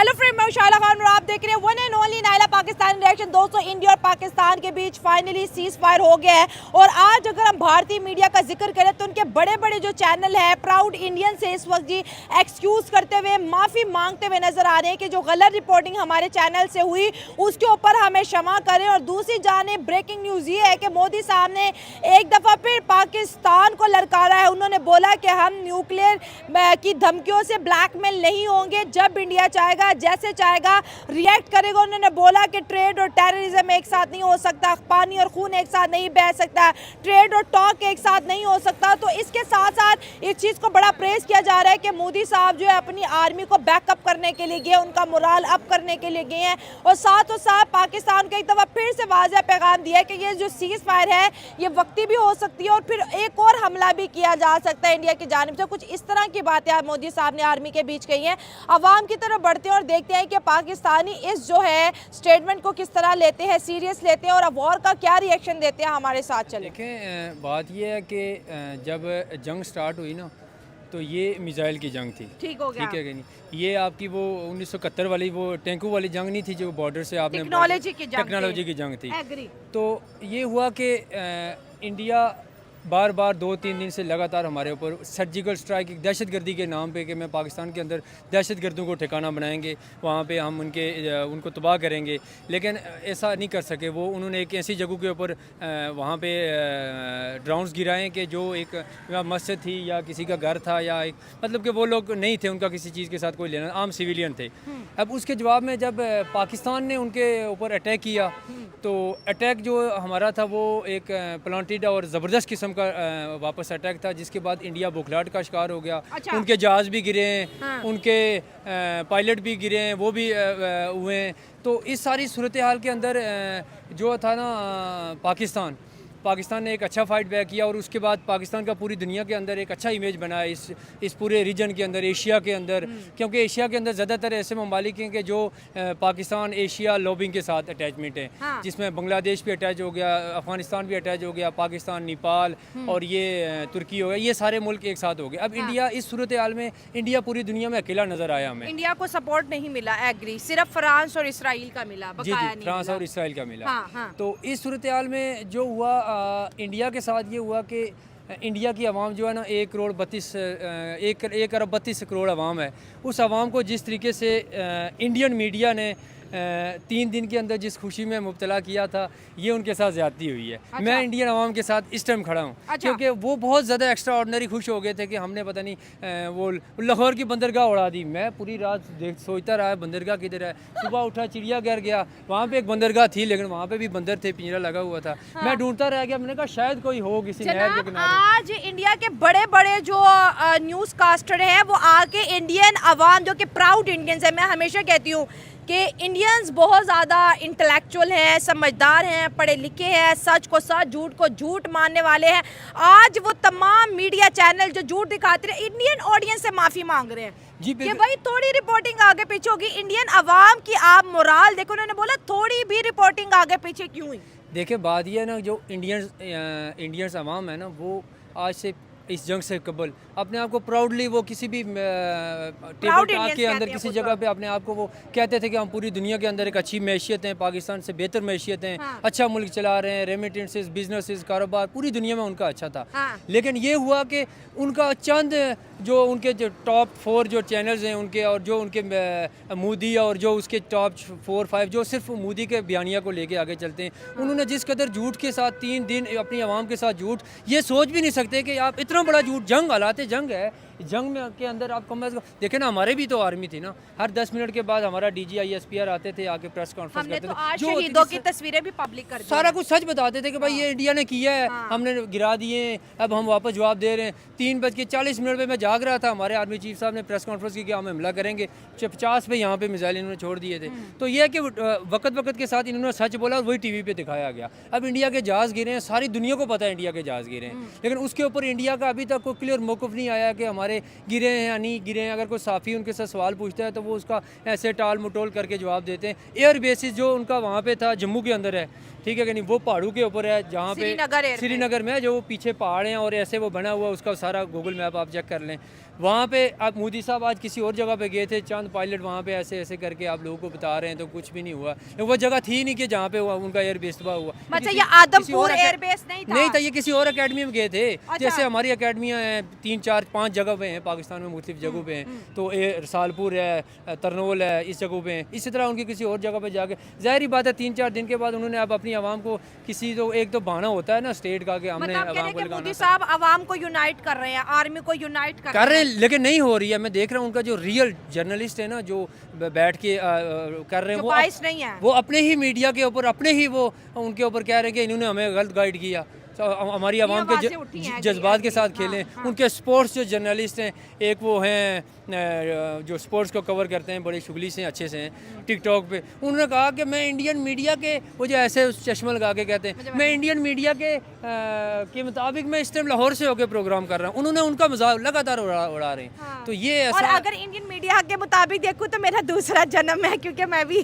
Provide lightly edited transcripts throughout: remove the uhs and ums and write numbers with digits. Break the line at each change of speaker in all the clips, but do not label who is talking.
Hello friend, मैं शायला खान और आप देख रहे हैं one and only Naila Pakistan reaction. दोस्तों, इंडिया और पाकिस्तान के बीच फाइनली सीज फायर हो गया है और आज अगर हम भारतीय मीडिया का जिक्र करें तो उनके बड़े बड़े जो चैनल है प्राउड इंडियन से इस वक्त जी एक्सक्यूज करते हुए, माफ़ी मांगते हुए नजर आ रहे हैं कि जो गलत रिपोर्टिंग हमारे चैनल से हुई उसके ऊपर हमें क्षमा करें। और दूसरी जानिब ब्रेकिंग न्यूज़ ये है कि मोदी साहब ने एक दफ़ा फिर पाकिस्तान को ललकारा है। उन्होंने बोला कि हम न्यूक्लियर की धमकियों से ब्लैकमेल नहीं होंगे, जब इंडिया चाहेगा जैसे चाहेगा रिएक्ट करेगा। उन्होंने बोला कि ट्रेड और टेररिज्म एक साथ नहीं हो सकता, पानी और खून एक साथ नहीं बह सकता, ट्रेड और टॉक एक साथ नहीं हो सकता। तो इसके साथ साथ इस चीज़ को बड़ा प्रेस किया जा रहा है कि मोदी साहब जो है अपनी आर्मी को बैकअप करने के लिए गए, उनका मोराल अप करने के लिए गए हैं और साथ पाकिस्तान को एक दफ़ा फिर से वाज़ेह पैगाम दिया है कि ये जो सीज फायर है ये वक्ती भी हो सकती है और फिर एक और हमला भी किया जा सकता है इंडिया की जानिब से। कुछ इस तरह की बातें आज मोदी साहब ने आर्मी के बीच कही हैं। अवाम की तरफ बढ़ते हैं और देखते हैं कि पाकिस्तानी इस जो है स्टेटमेंट को किस तरह लेते हैं, सीरियस लेते हैं और अब वॉर का क्या रिएक्शन देते हैं। हमारे साथ चले।
देखें, बात यह है कि जब जंग स्टार्ट हुई ना तो ये मिसाइल की जंग थी।
ठीक हो गया,
ठीक है कि नहीं? ये आपकी वो 1971 वाली वो टैंकू वाली जंग नहीं थी जो बॉर्डर से आपने
टेक्नोलॉजी की जंग
थी।
एग्री।
तो ये हुआ कि इंडिया बार बार 2-3 दिन से लगातार हमारे ऊपर सर्जिकल स्ट्राइक, दहशतगर्दी के नाम पे कि मैं पाकिस्तान के अंदर दहशतगर्दों को ठिकाना बनाएंगे, वहाँ पे हम उनको तबाह करेंगे, लेकिन ऐसा नहीं कर सके। वो उन्होंने एक ऐसी जगह के ऊपर वहाँ पे ड्रोन्स गिराएं कि जो एक मस्जिद थी या किसी का घर था या एक मतलब कि वो लोग नहीं थे, उनका किसी चीज़ के साथ कोई लेना, आम सिविलियन थे। अब उसके जवाब में जब पाकिस्तान ने उनके ऊपर अटैक किया तो अटैक जो हमारा था वो एक प्लांटेड और ज़बरदस्त किस्म का वापस अटैक था, जिसके बाद इंडिया बुखलाहट का शिकार हो गया।
अच्छा।
उनके जहाज़ भी गिरे हैं,
हाँ।
उनके पायलट भी गिरे हैं, वो भी हुए हैं। तो इस सारी सूरत हाल के अंदर जो था ना पाकिस्तान ने एक अच्छा फ़ाइट बैक किया और उसके बाद पाकिस्तान का पूरी दुनिया के अंदर एक अच्छा इमेज बना है इस पूरे रीजन के अंदर, एशिया के अंदर। क्योंकि एशिया के अंदर ज़्यादातर ऐसे ममालिक हैं कि जो पाकिस्तान एशिया लॉबिंग के साथ अटैचमेंट है।
हाँ।
जिसमें बांग्लादेश भी अटैच हो गया, अफगानिस्तान भी अटैच हो गया, पाकिस्तान, नेपाल और ये तुर्की हो गया, ये सारे मुल्क एक साथ हो गए। अब इंडिया इस सूरत हाल में इंडिया पूरी दुनिया में अकेला नज़र आया हमें।
इंडिया को सपोर्ट नहीं मिला, एग्री, सिर्फ फ्रांस और इसराइल का मिला,
जी
बकाया नहीं
फ्रांस
मिला।
और इसराइल का मिला।
हाँ, हाँ।
तो इस सूरत हाल में जो हुआ इंडिया के साथ ये हुआ कि इंडिया की आवाम जो है ना 1 अरब 32 करोड़ आवाम है। उस आवाम को जिस तरीके से इंडियन मीडिया ने 3 दिन के अंदर जिस खुशी में मुब्तला किया था, ये उनके साथ ज़्यादती हुई है।
अच्छा।
मैं इंडियन आवाम के साथ इस टाइम खड़ा हूँ।
अच्छा।
क्योंकि वो बहुत ज़्यादा एक्स्ट्रा ऑर्डनरी खुश हो गए थे कि हमने पता नहीं वो लाहौर की बंदरगाह उड़ा दी। मैं पूरी रात सोचता रहा बंदरगाह किधर है। सुबह उठा, चिड़ियाघर गया, वहाँ पे एक बंदरगाह थी लेकिन वहाँ पे भी बंदर थे, पिंजरा लगा हुआ था।
हाँ।
मैं ढूंढता रह गया, मैंने कहा शायद कोई हो किसी नहर के
जनाब,
किनारे।
आज इंडिया के बड़े बड़े जो न्यूज़ कास्टर हैं वो आके इंडियन अवाम जो कि प्राउड इंडियंस है, मैं हमेशा कहती हूँ कि इंडियंस बहुत ज़्यादा इंटेलेक्चुअल हैं, समझदार हैं, पढ़े लिखे हैं, सच को सच, झूठ को झूठ मानने वाले हैं। आज वो तमाम मीडिया चैनल जो झूठ दिखाते रहे इंडियन ऑडियंस से माफ़ी मांग रहे हैं
जी
कि भाई थोड़ी रिपोर्टिंग आगे पीछे होगी। इंडियन अवाम की आप मोराल देखो, उन्होंने बोला थोड़ी भी रिपोर्टिंग आगे पीछे क्यों हुई।
देखिए, बात यह है ना, जो इंडियंस अवाम है ना, वो आज से इस जंग से कबल अपने आप को प्राउडली वो किसी भी टेबल टॉक के अंदर किसी जगह पे अपने आप को वो कहते थे कि हम पूरी दुनिया के अंदर एक अच्छी मैशियत हैं, पाकिस्तान से बेहतर मैशियत हैं। हाँ। अच्छा मुल्क चला रहे हैं, रेमिटेंसेस, बिजनेसेस, कारोबार पूरी दुनिया में उनका अच्छा था। हाँ। लेकिन ये हुआ कि उनका चंद जो उनके जो टॉप 4 जो चैनल्स हैं उनके, और जो उनके मोदी और जो उसके टॉप 4-5 जो सिर्फ मोदी के बयानिया को लेके आगे चलते हैं। हाँ। उन्होंने जिस कदर झूठ के साथ 3 दिन अपनी आवाम के साथ झूठ, ये सोच भी नहीं सकते कि आप इतना बड़ा झूठ, जंग हालात जंग है, जंग में के अंदर आप कम देखे ना, हमारे भी तो आर्मी थी ना, हर 10 मिनट के बाद हमारा DG ISPR आते थे, आके प्रेस कॉन्फ्रेंस करते थे,
जो शहीदों की तस्वीरें भी पब्लिक कर दी,
सारा कुछ सच बताते थे कि भाई ये इंडिया ने किया है। हाँ। हमने गिरा दिए, अब हम वापस जवाब दे रहे हैं। 3:40 पे मैं जाग रहा था, हमारे आर्मी चीफ साहब ने प्रेस कॉन्फ्रेंस की कि हम हमला करेंगे, 50 पे यहाँ पे मिसाइल इन्होंने छोड़ दिए थे। तो ये है कि वक्त के साथ इन्होंने सच बोला और वही TV पे दिखाया गया। अब इंडिया के जहाज़ गिरे हैं, सारी दुनिया को पता है इंडिया के जहाज़ गिरे हैं, लेकिन उसके ऊपर इंडिया का अभी तक कोई क्लियर मौक़िफ़ नहीं आया कि हमारे गिरे हैं या नहीं गिरे हैं। अगर कोई साफ़ी उनके साथ सवाल पूछता है तो वो उसका ऐसे टाल मटोल करके जवाब देते हैं। एयर बेसिस जो उनका वहाँ पे था जम्मू के अंदर है, ठीक है कि नहीं, वो पहाड़ों के ऊपर है, जहाँ पे श्रीनगर में जो पीछे पहाड़ हैं और ऐसे वो बना हुआ, उसका सारा गूगल मैप आप चेक कर लें। करें। वहाँ पे आप मोदी साहब आज किसी और जगह पे गए थे, चंद पायलट वहाँ पे ऐसे ऐसे करके आप लोगों को बता रहे हैं, तो कुछ भी नहीं हुआ। वो जगह थी नहीं कि जहाँ पे उनका एयरबेस तबाह हुआ।
मतलब ये आदमपुर एयरबेस नहीं था,
ये किसी और अकेडमी में गए थे। जैसे हमारी अकेडमियाँ हैं 3 4 5 जगह पे हैं पाकिस्तान में, मुख्तलिफ जगहों पे हैं, तो रसालपुर है, तरनोल है, इस जगहों पे हैं। इसी तरह उनकी किसी और जगह पे जाके ज़ाहिर बात है 3 4 दिन के बाद उन्होंने अब अपनी आवाम को किसी तो एक तो बहाना होता है ना स्टेट का कि हमने आवाम को लगाना।
मोदी साहब आवाम को यूनाइट कर रहे हैं, आर्मी को यूनाइट कर रहे हैं,
लेकिन नहीं हो रही है। मैं देख रहा हूँ उनका जो रियल जर्नलिस्ट है ना, जो बैठ के कर रहे हैं,
नहीं है,
वो अपने ही मीडिया के ऊपर अपने ही वो उनके ऊपर कह रहे हैं कि इन्होंने हमें गलत गाइड किया, हमारी आवाम के जज्बात के साथ खेलें। उनके स्पोर्ट्स जो जर्नलिस्ट हैं, एक वो हैं जो स्पोर्ट्स को कवर करते हैं, बड़े शुगली से अच्छे से हैं टिकटॉक पे, उन्होंने कहा कि मैं इंडियन मीडिया के, वो जो ऐसे चश्मा लगा के कहते हैं मैं इंडियन मीडिया के मुताबिक मैं इस टाइम लाहौर से होकर प्रोग्राम कर रहा हूँ। उन्होंने उनका मजाक लगातार उड़ा रहे हैं। तो ये ऐसा,
और अगर इंडियन मीडिया के मुताबिक देखूँ तो मेरा दूसरा जन्म है, क्योंकि मैं भी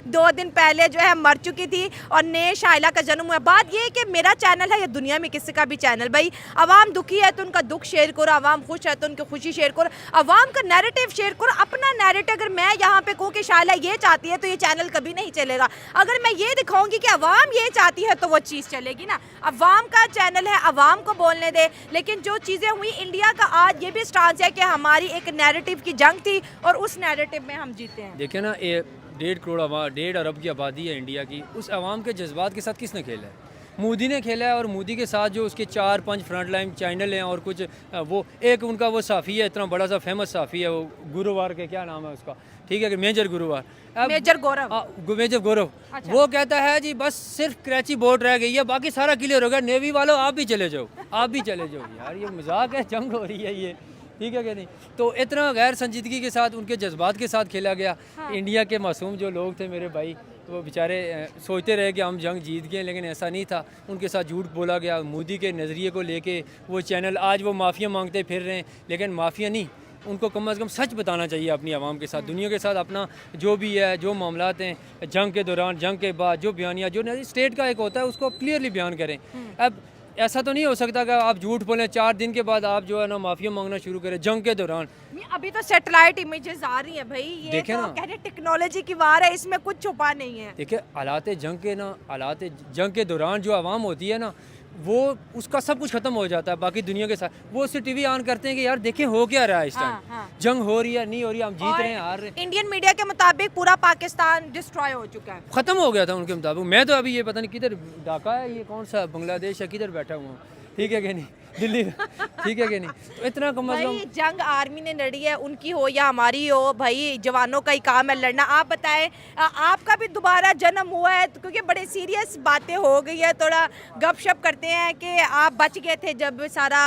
2 दिन पहले जो है मर चुकी थी और नए शाइला का जन्म हुआ। बात ये है कि मेरा चैनल है, दुनिया में किसी का भी चैनल, भाई आवाम दुखी है तो उनका दुख शेयर करो, आवाम खुश है तो उनकी खुशी शेयर करो, आवाम का नैरेटिव शेयर करो, अपना नैरेटिव। अगर मैं यहाँ पे कहूँ कि शाइला ये चाहती है तो ये चैनल कभी नहीं चलेगा। अगर मैं ये दिखाऊंगी कि आवाम ये चाहती है तो वो चीज़ चलेगी ना। आवाम का चैनल है, आवाम को बोलने दे। लेकिन जो चीज़ें हुई, इंडिया का आज ये भी स्टांस है कि हमारी एक नैरेटिव की जंग थी और उस नैरेटिव में हम जीते हैं।
देखिए ना, 1.5 अरब की आबादी है इंडिया की, उस आवाम के जज्बात के साथ किसने खेला है? मोदी ने खेला है। और मोदी के साथ जो उसके 4-5 फ्रंट लाइन चैनल हैं और कुछ वो एक उनका वो साफ़ी है, इतना बड़ा सा फेमस साफ़ी है, वो गुरुवार के क्या नाम है उसका, ठीक है कि मेजर गुरुवार,
मेजर गौरव,
मेजर गौरव। अच्छा। वो कहता है जी बस सिर्फ कराची बोर्ड रह गई है, बाकी सारा क्लियर हो गया, नेवी वालों आप भी चले जाओ, आप भी चले जाओ। यार ये मजाक है, जंग हो रही है ये, ठीक है कि नहीं? तो इतना गैर संजीदगी के साथ उनके जज्बात के साथ खेला गया। हाँ। इंडिया के मासूम जो लोग थे मेरे भाई, वो बेचारे सोचते रहे कि हम जंग जीत गए, लेकिन ऐसा नहीं था। उनके साथ झूठ बोला गया। मोदी के नज़रिए को लेके वो चैनल आज वो माफ़िया मांगते फिर रहे हैं, लेकिन माफ़िया नहीं, उनको कम से कम सच बताना चाहिए अपनी आवाम के साथ, दुनिया के साथ। अपना जो भी है, जो मामलात हैं जंग के दौरान, जंग के बाद, जो बयानिया जो स्टेट का एक होता है उसको क्लियरली बयान करें। अब ऐसा तो नहीं हो सकता कि आप झूठ बोलें 4 दिन के बाद आप जो है ना माफिया मांगना शुरू करें जंग के दौरान।
अभी तो सैटेलाइट इमेजेस आ रही हैं भाई, ये देखें तो कह रहे टेक्नोलॉजी की वार है, इसमें कुछ छुपा नहीं है।
देखिए हालात जंग के दौरान जो आवाम होती है ना, वो उसका सब कुछ खत्म हो जाता है बाकी दुनिया के साथ। वो उससे टीवी ऑन करते हैं कि यार देखें हो क्या रहा है इस टाइम। हाँ। जंग हो रही है, नहीं हो रही, हम जीत रहे हैं, हार रहे हैं।
इंडियन मीडिया के मुताबिक पूरा पाकिस्तान डिस्ट्रॉय हो चुका है,
खत्म हो गया था उनके मुताबिक। मैं तो अभी ये पता नहीं किधर ढाका है, ये कौन सा बांग्लादेश है, किधर बैठा हुआ हूँ, ठीक है कि नहीं, दिल्ली, ठीक है कि नहीं? तो इतना कम
भाई जंग आर्मी ने लड़ी है, उनकी हो या हमारी हो, भाई जवानों का ही काम है लड़ना। आप बताएं, आपका भी दोबारा जन्म हुआ है, क्योंकि बड़े सीरियस बातें हो गई है, थोड़ा गपशप करते हैं कि आप बच गए थे जब सारा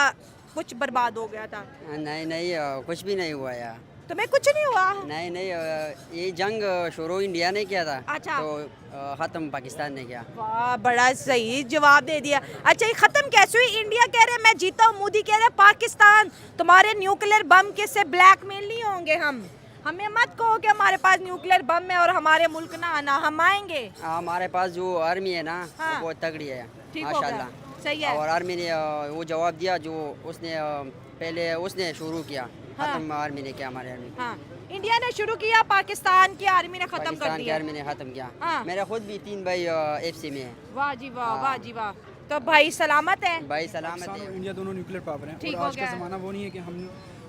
कुछ बर्बाद हो गया था।
नहीं कुछ भी नहीं हुआ यार,
तुम्हें कुछ नहीं हुआ?
नहीं ये जंग शुरू इंडिया ने किया था।
अच्छा।
तो ख़त्म पाकिस्तान ने किया।
वाह, बड़ा सही जवाब दे दिया। अच्छा, ये ख़त्म कैसे हुई? इंडिया कह रहे मैं जीता हूँ, मोदी कह रहे पाकिस्तान तुम्हारे न्यूक्लियर बम के से ब्लैकमेल नहीं होंगे हम, हमें मत कहो कि हमारे पास न्यूक्लियर बम है और हमारे मुल्क ना आना, हम आएंगे।
हमारे पास जो आर्मी है ना,
हाँ।
वो बहुत तगड़ी है
माशाल्लाह, सही है।
और आर्मी ने वो जवाब दिया जो उसने पहले उसने शुरू किया। खत्म आर्मी ने किया, हमारे आर्मी।
हाँ, इंडिया ने शुरू किया, पाकिस्तान की आर्मी ने खत्म कर दिया।
पाकिस्तान की आर्मी ने खत्म किया।
हाँ।
मेरा खुद भी 3 भाई FC में है।
वाह जी वाह, वाह जी वाह। तो भाई सलामत है?
भाई सलामत है।
इंडिया दोनों न्यूक्लियर पावर हैं
ठीक
और
हो
आज का
गया।
ज़माना वो नहीं है कि हम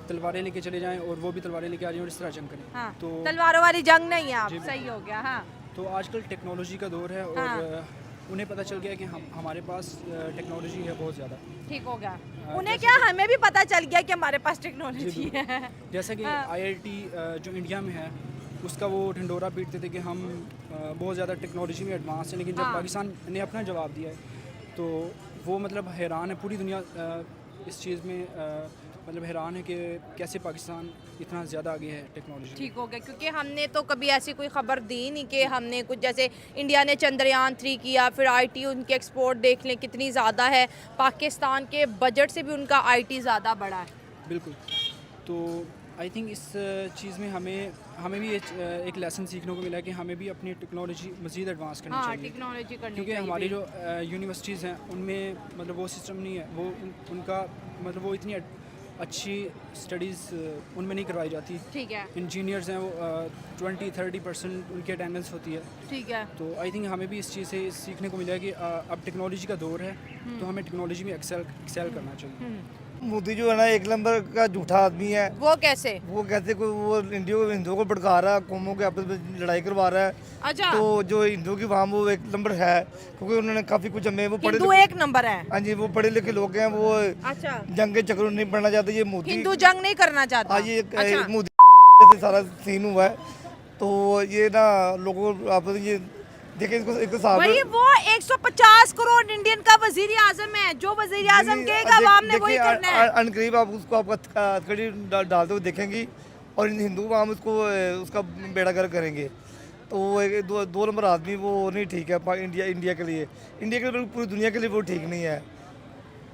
तलवारें लेके चले जाएं और वो भी तलवारें लेके आ जाएं और इस तरह जंग करें।
हाँ,
तो
तलवारों वाली जंग नहीं है, आप सही हो गया। हाँ,
तो आजकल टेक्नोलॉजी का दौर है और
हाँ।
उन्हें पता चल गया कि हमारे पास टेक्नोलॉजी है बहुत ज़्यादा।
ठीक हो गया। उन्हें क्या, हमें भी पता चल गया कि हमारे पास टेक्नोलॉजी है।
जैसा कि
हाँ।
IIT जो इंडिया में है उसका वो ढंडोरा पीटते थे कि हम बहुत ज़्यादा टेक्नोलॉजी में एडवांस हैं, लेकिन जब
हाँ।
पाकिस्तान ने अपना जवाब दिया है तो वो मतलब हैरान है, पूरी दुनिया इस चीज़ में मतलब हैरान है कि कैसे पाकिस्तान इतना ज़्यादा आगे है टेक्नोलॉजी।
ठीक हो गया, क्योंकि हमने तो कभी ऐसी कोई खबर दी नहीं कि हमने कुछ, जैसे इंडिया ने चंद्रयान 3 किया, फिर IT उनके एक्सपोर्ट देख लें कितनी ज़्यादा है, पाकिस्तान के बजट से भी उनका IT ज़्यादा बड़ा है।
बिल्कुल। तो आई थिंक इस चीज़ में हमें भी एक लेसन सीखने को मिला है कि हमें भी अपनी टेक्नोलॉजी मज़ीद एडवांस करनी चाहिए।
टेक्नोलॉजी करनी
क्योंकि
चाहिए,
हमारी जो यूनिवर्सिटीज़ हैं उनमें मतलब वो सिस्टम नहीं है, वो उनका मतलब वो इतनी अच्छी स्टडीज़ उनमें नहीं करवाई जाती।
ठीक है,
इंजीनियर्स हैं वो 20-30% उनकी अटेंडेंस होती है।
ठीक है।
तो आई थिंक हमें भी इस चीज़ से सीखने को मिला है कि अब टेक्नोलॉजी का दौर है, तो हमें टेक्नोलॉजी में एक्सेल करना चाहिए।
मोदी जो है ना एक नंबर का झूठा आदमी है।
वो कैसे?
वो कहते कोई वो हिंदुओं को भड़का रहा है, कौमों के आपस में लड़ाई करवा रहा है।
अच्छा,
तो जो हिंदुओं की वाम वो एक नंबर है, क्योंकि उन्होंने काफ़ी कुछ हमें वो
हिंदू एक नंबर है।
हाँ जी, वो पढ़े लिखे लोग हैं, वो
अच्छा,
जंग के चक्कर में नहीं पढ़ना चाहते। ये मोदी
हिंदू जंग नहीं करना चाहता।
हाँ ये
अच्छा।
मोदी से सारा सीन हुआ है। तो ये ना लोगों आप ये देखिए इसको साहब
भाई वो 150 करोड़ इंडियन का वजीर आजम है, जो वजीर आजम कहेगा आवाम ने वही करना है।
अनकरीब आप उसको आप हथकड़ी डालते हुए देखेंगी और हिंदू आवाम उसको उसका बेड़ा गर्क करेंगे। तो वो दो नंबर आदमी वो नहीं ठीक है इंडिया के लिए पूरी दुनिया के लिए वो ठीक नहीं है।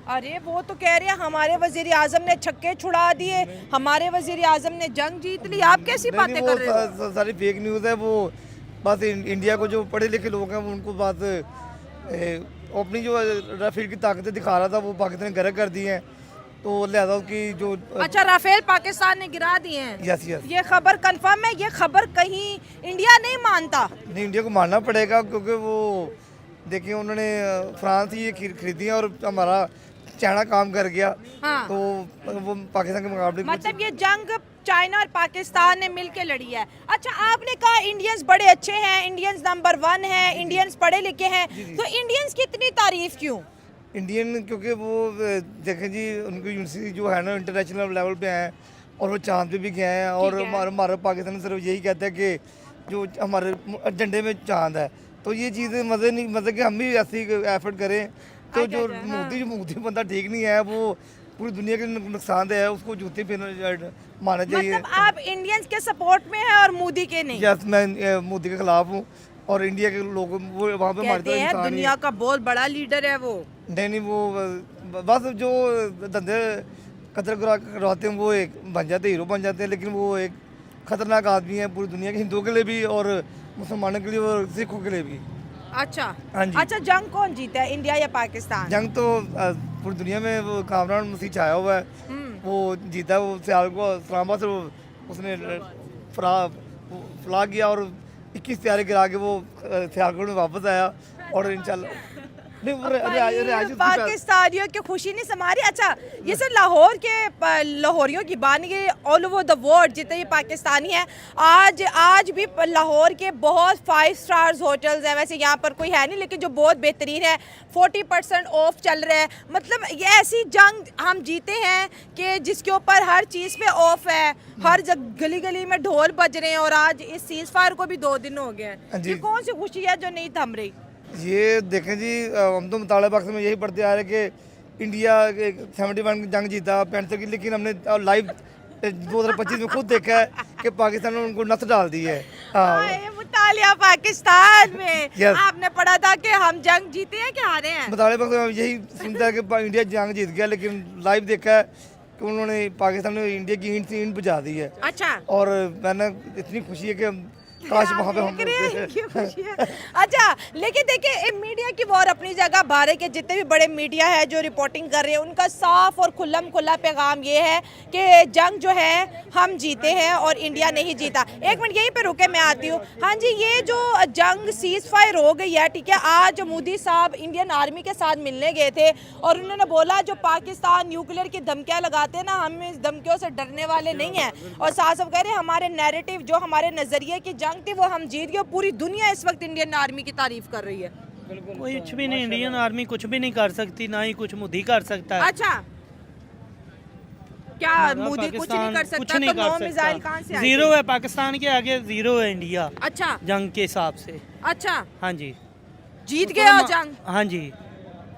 अरे वो तो कह रहे हैं हमारे वजीर आजम ने छक्के छुड़ा दिए, हमारे वजीर आजम ने जंग जीत ली। आप कैसी
नहीं,
बातें
वो
कर रहे हो?
सारी फेक न्यूज़ है। वो बस इंडिया को जो पढ़े लिखे लोग हैं वो उनको बात अपनी जो राफेल की ताकतें दिखा रहा था वो पाकिस्तान ने गर्क कर दी हैं। तो लिहाजा उसकी जो
अच्छा, राफेल पाकिस्तान ने गिरा दिए हैं।
यस यस
ये खबर कंफर्म है? ये खबर कहीं इंडिया नहीं मानता?
नहीं, इंडिया को मानना पड़ेगा, क्योंकि वो देखिए उन्होंने फ्रांस ही ये खरीदी और हमारा चाइना काम कर गया।
हाँ।
तो वो पाकिस्तान के मुकाबले
मतलब ये जंग चाइना और पाकिस्तान ने मिलके लड़ी है। अच्छा, आपने कहा इंडियंस बड़े अच्छे हैं, इंडियंस नंबर 1 है, इंडियंस पढ़े लिखे हैं, तो इंडियंस की इतनी तारीफ क्यों?
इंडियन क्योंकि वो देखें जी उनकी यूनिवर्सिटी जो है ना इंटरनेशनल लेवल पे हैं और वो चांद पे भी गए हैं। और हमारा पाकिस्तान सिर्फ यही कहता है कि जो हमारे झंडे में चांद है। तो ये चीज़ें मज़े कि हम भी ऐसी एफर्ट करें। तो जो मोदी बंदा ठीक नहीं है, वो पूरी दुनिया के नुकसान है, उसको जूते पे मारना चाहिए।
मतलब आप इंडियंस के सपोर्ट में हैं और मोदी के नहीं?
यस, मैं मोदी के खिलाफ हूँ और इंडिया के लोग वो वहाँ पे मारते
कहते हैं दुनिया का बहुत बड़ा लीडर है वो।
नहीं वो बस जो धंधे कतल करवाते हैं वो एक बन जाते हीरो बन जाते हैं, लेकिन वो एक खतरनाक आदमी है पूरी दुनिया के हिंदुओं के लिए भी और मुसलमानों के लिए और सिखों के लिए भी।
अच्छा
हाँ जी।
अच्छा, जंग कौन जीता है, इंडिया या पाकिस्तान?
जंग तो पूरी दुनिया में वो कामरान मसीह छाया हुआ है, वो जीता है। वो सियाल को इस्लामाबाद से उसने फला किया और 21 तैयारी गिरा के वो सियालकोट में वापस आया और इंशाल्लाह
पाकिस्तानियों की खुशी नहीं समा रही। अच्छा, ये सिर्फ लाहौर के लाहौरियों की बात नहीं, ऑल ओवर द वर्ल्ड जितने भी पाकिस्तानी हैं, आज भी लाहौर के बहुत 5 स्टार्स होटल्स हैं। वैसे यहाँ पर कोई है नहीं, लेकिन जो बहुत बेहतरीन है, 40% ऑफ चल रहा है। मतलब ये ऐसी जंग हम जीते हैं कि जिसके ऊपर हर चीज़ पे ऑफ है, हर गली गली में ढोल बज रहे हैं। और आज इस सीज फायर को भी 2 दिन हो गए हैं। ये कौन सी खुशी है जो नहीं थम रही?
ये देखें जी, हम तो मुताले बख्श में यही पढ़ते आ रहे कि इंडिया 71 जंग जीता 65 की, लेकिन हमने लाइव 2025 में खुद देखा है कि पाकिस्तान ने उनको नस डाल दी है।
मुतालिया पाकिस्तान में
Yes.
आपने पढ़ा था कि हम जंग जीते हैं कि हारे हैं?
मुताले बख्श में यही सुनता है कि इंडिया जंग जीत गया, लेकिन लाइव देखा है कि उन्होंने पाकिस्तान ने इंडिया की ईंट बुझा दी है।
अच्छा,
और मैंने इतनी खुशी है कि काश वहाँ पे हम
अच्छा, लेकिन देखिए मीडिया की और अपनी जगह, भारत के जितने भी बड़े मीडिया है जो रिपोर्टिंग कर रहे हैं, उनका साफ और खुल्ला पैगाम ये है कि जंग जो है हम जीते हैं और इंडिया नहीं जीता। एक मिनट यहीं पे रुके, मैं आती हूँ। हाँ जी, ये जो जंग सीज फायर हो गई है, ठीक है, आज मोदी साहब इंडियन आर्मी के साथ मिलने गए थे और उन्होंने बोला जो पाकिस्तान न्यूक्लियर की धमकियाँ लगाते हैं ना, हम इस धमकियों से डरने वाले नहीं हैं। और साथ साथ कह रहे हमारे नैरेटिव, जो हमारे नजरिए की जंग थी वो हम जीत गए। पूरी दुनिया इस वक्त इंडियन आर्मी की तारीफ कर रही है।
कुछ भी नहीं, इंडियन आर्मी कुछ भी नहीं कर सकती, ना ही कुछ मोदी कर सकता है।
अच्छा, क्या मोदी कुछ नहीं कर सकता? तो 9 मिसाइल कहां से आए?
जीरो है पाकिस्तान के आगे, जीरो है इंडिया।
अच्छा,
जंग के हिसाब से।
अच्छा,
हाँ जी,
जीत गए हो जंग?
हाँ जी।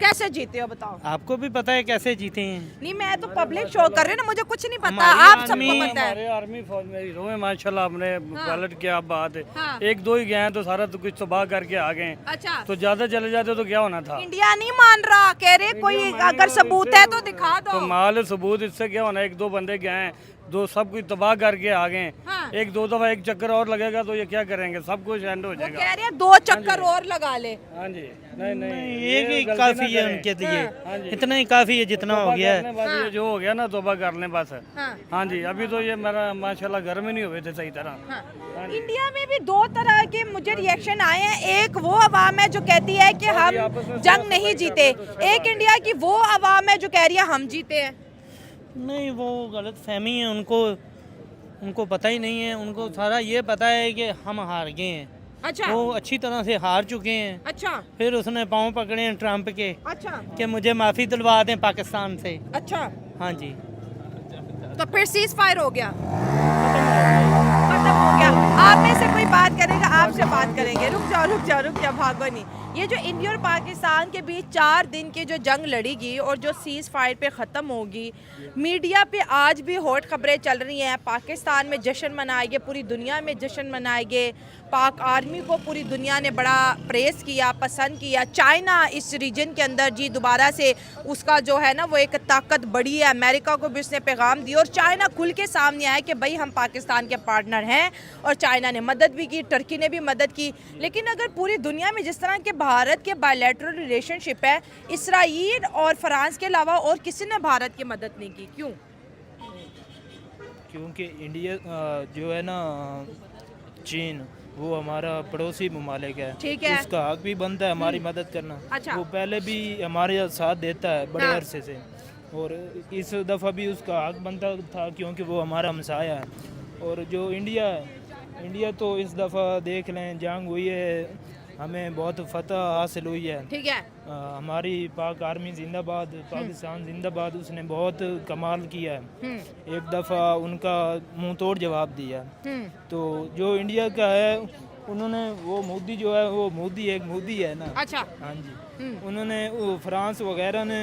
कैसे जीते हो बताओ?
आपको भी पता है कैसे जीते हैं।
नहीं, मैं तो पब्लिक शो कर रही हूँ ना, मुझे कुछ नहीं पता, आप सबको पता है।
हमारे आर्मी फौज में हीरो है माशाल्लाह। हमने पायलट किया, अब बात है
हाँ।
1-2 ही गए हैं तो सारा तो कुछ तबाह करके आ गए।
अच्छा,
तो ज्यादा चले जाते तो क्या होना था।
इंडिया नहीं मान रहा, कह रहे कोई अगर सबूत है तो दिखा
तो
दो।
माल सबूत इससे क्या होना, 1-2 बंदे गए हैं, दो सब कुछ तबाह करके आ गए।
हाँ।
एक दो दफा एक चक्कर और लगेगा तो ये क्या करेंगे, सब कुछ एंड हो
वो
जाएगा।
कह रहे हैं 2 चक्कर और लगा ले।
हाँ जी, नहीं नहीं
ये भी
गलती
काफी
ना
है
करें।
उनके
हाँ
लिए,
जी।
इतना ही काफी है जितना हो गया है।
बस ये जो हो गया ना तोबा कर लें बस।
हाँ।
हाँ जी, अभी तो ये मेरा माशाल्लाह घर में नहीं हुए थे सही तरह।
हाँ। इंडिया में भी 2 तरह के मुझे रिएक्शन आए हैं। एक वो आवाम है जो कहती है कि हम
आपस में
जंग नहीं जीते, एक इंडिया की वो आवाम है जो कह रही है हम जीते हैं।
नहीं, वो गलत फहमी है, उनको पता ही नहीं है। उनको सारा ये पता है कि हम हार गए हैं,
अच्छा
वो अच्छी तरह से हार चुके हैं।
अच्छा
फिर उसने पाँव पकड़े हैं ट्रंप के
अच्छा
कि मुझे माफ़ी दिलवा दें पाकिस्तान से।
अच्छा,
हाँ जी,
तो फिर सीज फायर हो गया, खत्म हो गया। आप में से कोई बात करेगा, आपसे बात करेंगे। रुक जाओ, भागो नहीं। ये जो इंडिया और पाकिस्तान के बीच 4 दिन की जो जंग लड़ेगी और जो सीज फायर पे ख़त्म होगी, मीडिया पे आज भी हॉट खबरें चल रही हैं। पाकिस्तान में जश्न मनाएंगे, पूरी दुनिया में जश्न मनाएंगे। पाक आर्मी को पूरी दुनिया ने बड़ा प्रेस किया, पसंद किया। चाइना इस रीजन के अंदर जी दोबारा से उसका जो है ना वो एक ताकत बढ़ी है। अमेरिका को भी उसने पैगाम दिया और चाइना खुल के सामने आया कि भाई हम पाकिस्तान के पार्टनर हैं, और चाइना ने मदद भी की, टर्की ने भी मदद की। लेकिन अगर पूरी दुनिया में जिस तरह के भारत के बायलैटरल रिलेशनशिप है, इसराइल और फ्रांस के अलावा और किसी ने भारत की मदद नहीं की, क्यों?
क्योंकि इंडिया जो है ना, चीन वो हमारा पड़ोसी ममालिक है,
ठीक है।
उसका हक भी बनता है हमारी मदद करना।
अच्छा।
वो पहले भी हमारे साथ देता है बड़े
हाँ।
अरसे से, और इस दफ़ा भी उसका हक बनता था क्योंकि वो हमारा हमसाया है। और जो इंडिया है, इंडिया तो इस दफ़ा देख लें जंग हुई है, हमें बहुत फतह हासिल हुई है।
ठीक है।
हमारी पाक आर्मी जिंदाबाद, पाकिस्तान जिंदाबाद, उसने बहुत कमाल किया है। एक दफ़ा उनका मुंह तोड़ जवाब दिया। तो जो इंडिया का है, उन्होंने वो मोदी जो है, वो मोदी एक मोदी है ना।
अच्छा।
हाँ जी, उन्होंने वो फ्रांस वगैरह ने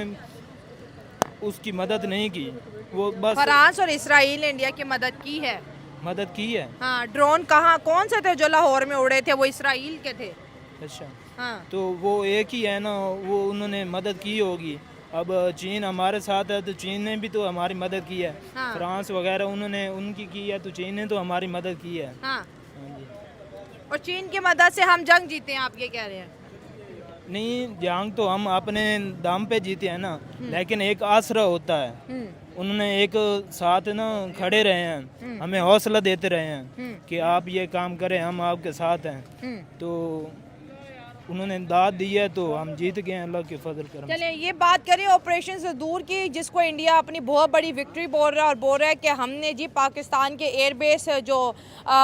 उसकी मदद नहीं की, वो बस
फ्रांस और इसराइल ने इंडिया की मदद की है।
मदद की है।
हाँ, ड्रोन कहाँ कौन से थे जो लाहौर में उड़े थे? वो इसराइल के थे।
अच्छा,
हाँ।
तो वो एक ही है ना, वो उन्होंने मदद की होगी। अब चीन हमारे साथ है तो चीन ने भी तो हमारी मदद की है।
हाँ।
फ्रांस वगैरह उन्होंने उनकी की है, तो चीन ने तो हमारी मदद की है।
हाँ।
हाँ जी।
और चीन की मदद से हम जंग जीते हैं, आप ये कह रहे हैं?
नहीं, जंग तो हम अपने दाम पे जीते हैं ना, लेकिन एक आसरा होता है। उन्होंने एक साथ ना खड़े रहे हैं, हमें हौसला देते रहे हैं कि आप ये काम करें, हम आपके साथ हैं। तो उन्होंने दाद दी है तो हम जीत गए हैं अल्लाह के फजल करम से।
चलें, ये बात करें ऑपरेशन सिंदूर की, जिसको इंडिया अपनी बहुत बड़ी विक्ट्री बोल रहा है, और बोल रहा है कि हमने जी पाकिस्तान के एयरबेस जो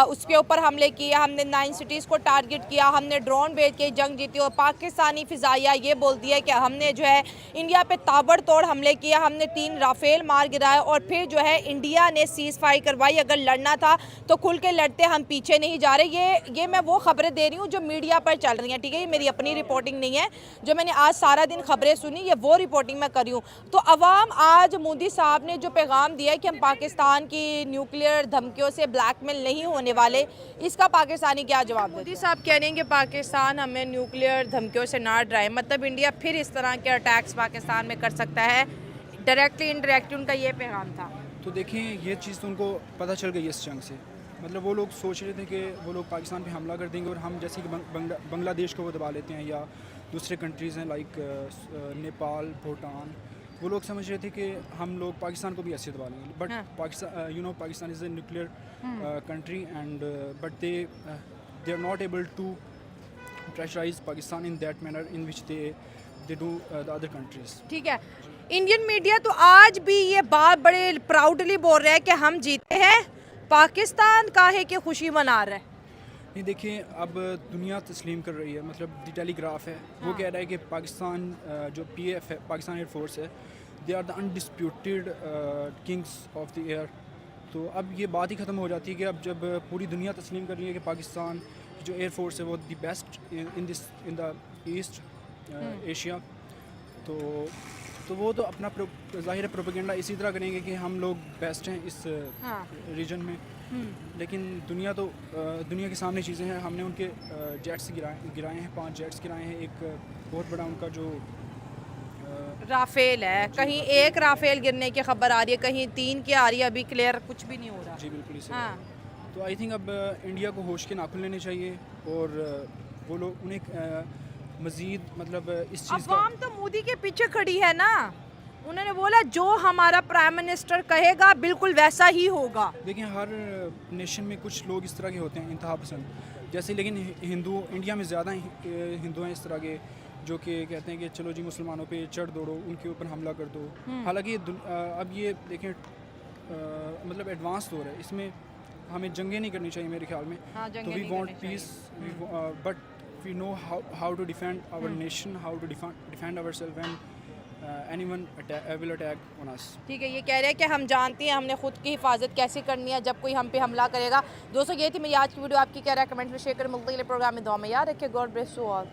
उसके ऊपर हमले किए, हमने 9 सिटीज़ को टारगेट किया, हमने ड्रोन भेज के जंग जीती। और पाकिस्तानी फ़िज़ाइया ये बोलती है कि हमने जो है इंडिया पे ताबड़तोड़ हमले किया, हमने 3 राफेल मार गिराए, और फिर जो है इंडिया ने सीज़ फायर करवाई। अगर लड़ना था तो खुल के लड़ते, हम पीछे नहीं जा रहे। ये मैं वो खबरें दे रही हूँ जो मीडिया पर चल रही हैं, ठीक है? मेरी अपनी रिपोर्टिंग नहीं है, जो मैंने आज सारा दिन खबरें सुनी, ये वो रिपोर्टिंग मैं कर रही हूँ। तो अवाम आज मोदी साहब ने जो पैगाम दिया है कि हम पाकिस्तान की न्यूक्लियर धमकियों से ब्लैकमेल नहीं होने वाले, इसका पाकिस्तानी क्या जवाब देते हैं? मोदी साहब कह रहे हैं कि पाकिस्तान हमें न्यूक्लियर धमकियों से ना डराए, मतलब इंडिया फिर इस तरह के अटैक्स पाकिस्तान में कर सकता है। डायरेक्टली इनडायरेक्टली उनका ये पैगाम था।
तो देखिए, ये चीज़ तो उनको पता चल गई इस जंग से। मतलब वो लोग सोच रहे थे कि वो लोग पाकिस्तान पे हमला कर देंगे और हम जैसे कि बांग्लादेश को वो दबा लेते हैं, या दूसरे कंट्रीज़ हैं लाइक नेपाल, भूटान, वो लोग समझ रहे थे कि हम लोग पाकिस्तान को भी ऐसे दबा लेंगे। But Pakistan Pakistan is a nuclear country and but they are not able to pressurise Pakistan in that manner in which they do the other countries.
ठीक है। इंडियन मीडिया तो आज भी ये बात बड़े प्राउडली बोल रहा है कि हम जीते हैं, पाकिस्तान काहे की खुशी मना रहा है।
नहीं, देखिए, अब दुनिया तस्लीम कर रही है। मतलब द टेलीग्राफ है, वो कह रहा है कि पाकिस्तान जो PF है, पाकिस्तान एयरफोर्स है, they are the undisputed kings of the air. तो अब ये बात ही ख़त्म हो जाती है कि अब जब पूरी दुनिया तस्लीम कर रही है कि पाकिस्तान की जो एयरफोर्स है वो the best in the east Asia, तो वो तो अपना ज़ाहिर प्रोपेगेंडा इसी तरह करेंगे कि हम लोग बेस्ट हैं इस रीजन में। लेकिन दुनिया के सामने चीज़ें हैं। हमने उनके जेट्स गिराए हैं, 5 जेट्स गिराए हैं। एक बहुत बड़ा उनका जो
राफेल है, कहीं एक राफेल गिरने की खबर आ रही है, कहीं 3 की आ रही है, अभी क्लियर कुछ भी नहीं हो रहा।
जी बिल्कुल इसी
हाँ
तो आई थिंक अब इंडिया को होश के नाखुन लेने चाहिए और वो लोग उन्हें मज़ीद मतलब इस चीज़ का
अवाम तो मोदी के पीछे खड़ी है ना, उन्होंने बोला जो हमारा प्राइम मिनिस्टर कहेगा बिल्कुल वैसा ही होगा।
देखिए हर नेशन में कुछ लोग इस तरह के होते हैं इंतहा पसंद जैसे, लेकिन हिंदू इंडिया में ज़्यादा हिंदू हैं इस तरह के जो कि कहते हैं कि चलो जी मुसलमानों पे चढ़ दौड़ो, उनके ऊपर हमला कर दो। हालांकि अब ये देखें मतलब एडवांस दौर है, इसमें हमें जंगें नहीं करनी चाहिए मेरे ख्याल में।
हाँ,
तो
जंगें
वी
नहीं
वांट
करनी
peace but we know how to defend our nation, how to defend ourselves when anyone will attack on us.
ठीक है, ये कह रहे हैं कि हम जानते हैं हमने खुद की हिफाजत कैसे करनी है जब कोई हम पे हमला करेगा। दोस्तों ये थी मेरी आज की वीडियो, आपकी क्या राय कमेंट में शेयर करें। मुल्क प्रोग्राम में दुआ में याद रखिए। God bless you all.